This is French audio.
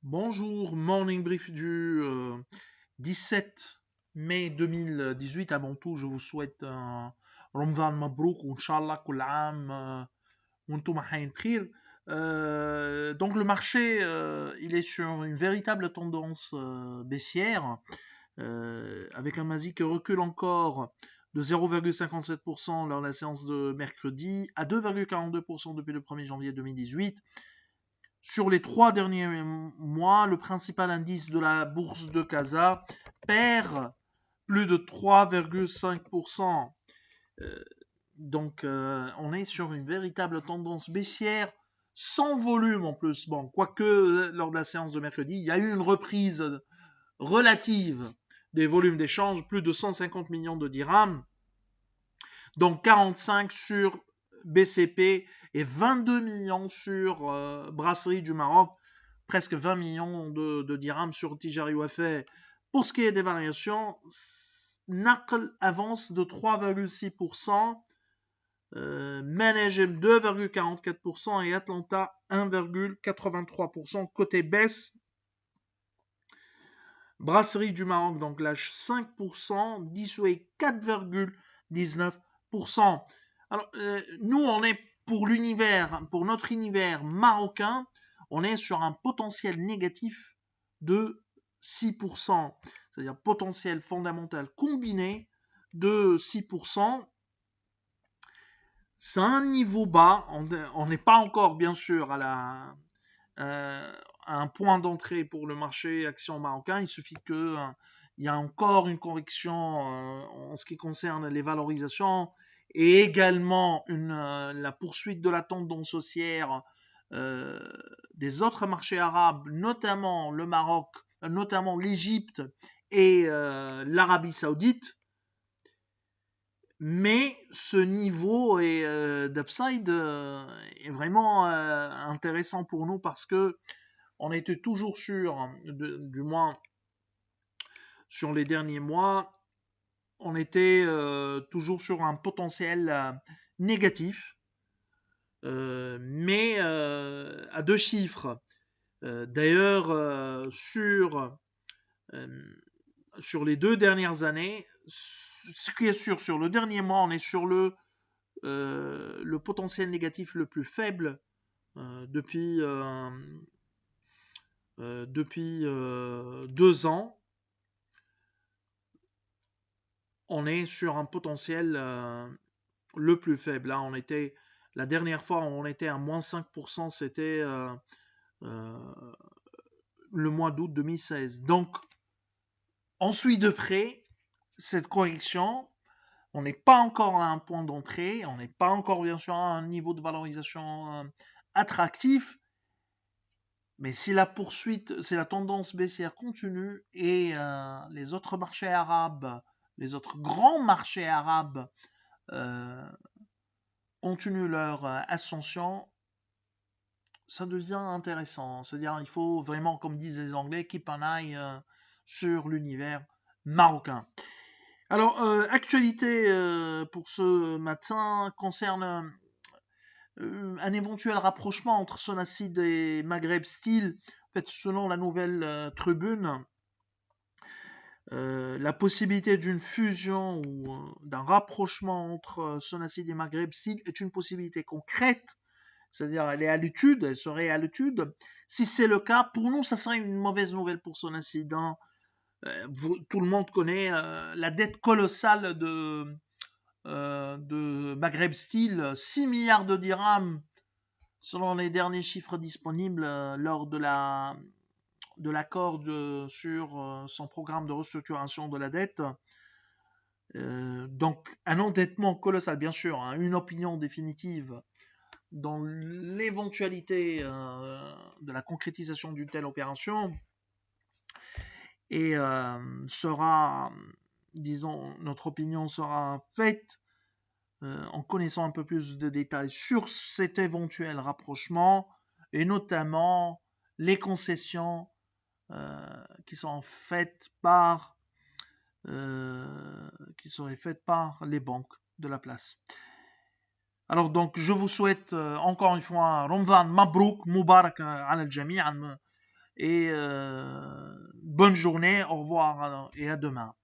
Bonjour, morning brief du 17 mai 2018. Avant tout, je vous souhaite un Ramadan Mabrouk, Inch'Allah, Kul Aam, Wantoum Hayn Khir. Donc le marché, il est sur une véritable tendance baissière, avec un MASI qui recule encore de 0,57% lors de la séance de mercredi, à 2,42% depuis le 1er janvier 2018. Sur les 3 derniers mois, le principal indice de la bourse de Casa perd plus de 3,5%. On est sur une véritable tendance baissière, sans volume en plus. Bon, quoique lors de la séance de mercredi, il y a eu une reprise relative des volumes d'échange, plus de 150 millions de dirhams, donc 45 sur BCP et 22 millions sur Brasserie du Maroc, presque 20 millions de dirhams sur Tijari Wafé. Pour ce qui est des variations, Naql avance de 3,6%, Managem 2,44% et Atlanta 1,83%. Côté baisse, Brasserie du Maroc donc lâche 5%, Dissoué 4,19%. Alors, nous, on est pour notre univers marocain, on est sur un potentiel négatif de 6%, c'est-à-dire potentiel fondamental combiné de 6%. C'est un niveau bas, on n'est pas encore bien sûr à un point d'entrée pour le marché action marocain. Il suffit qu'il y a encore une correction en ce qui concerne les valorisations et également la poursuite de la tendance haussière des autres marchés arabes, notamment le Maroc, notamment l'Égypte et l'Arabie Saoudite. Mais ce niveau d'upside est vraiment intéressant pour nous parce que on était toujours sûr, du moins sur les derniers mois, on était toujours sur un potentiel négatif, mais à 2 chiffres. D'ailleurs, sur les 2 dernières années, ce qui est sûr, sur le dernier mois, on est sur le potentiel négatif le plus faible depuis 2 ans. On est sur un potentiel le plus faible. Là, la dernière fois, on était à moins 5%, c'était le mois d'août 2016. Donc, on suit de près cette correction. On n'est pas encore à un point d'entrée, on n'est pas encore bien sûr à un niveau de valorisation attractif, mais si la tendance baissière continue et les autres marchés arabes, les autres grands marchés arabes continuent leur ascension, ça devient intéressant. C'est-à-dire, il faut vraiment, comme disent les Anglais, keep an eye sur l'univers marocain. Alors, actualité pour ce matin concerne un éventuel rapprochement entre Sonacid et Maghreb Steel. En fait, selon la nouvelle tribune, la possibilité d'une fusion ou d'un rapprochement entre Sonacid et Maghreb Steel est une possibilité concrète, c'est-à-dire elle serait à l'étude. Si c'est le cas, pour nous, ça serait une mauvaise nouvelle pour Sonacid. Tout le monde connaît la dette colossale de Maghreb Steel, 6 milliards de dirhams selon les derniers chiffres disponibles lors de l'accord sur son programme de restructuration de la dette. Donc un endettement colossal, bien sûr, hein, une opinion définitive dans l'éventualité de la concrétisation d'une telle opération et notre opinion sera faite en connaissant un peu plus de détails sur cet éventuel rapprochement et notamment les concessions qui seraient faites par les banques de la place. Alors donc je vous souhaite encore une fois Ramadan Mabrouk Mubarak al Jami'. Et bonne journée, au revoir et à demain.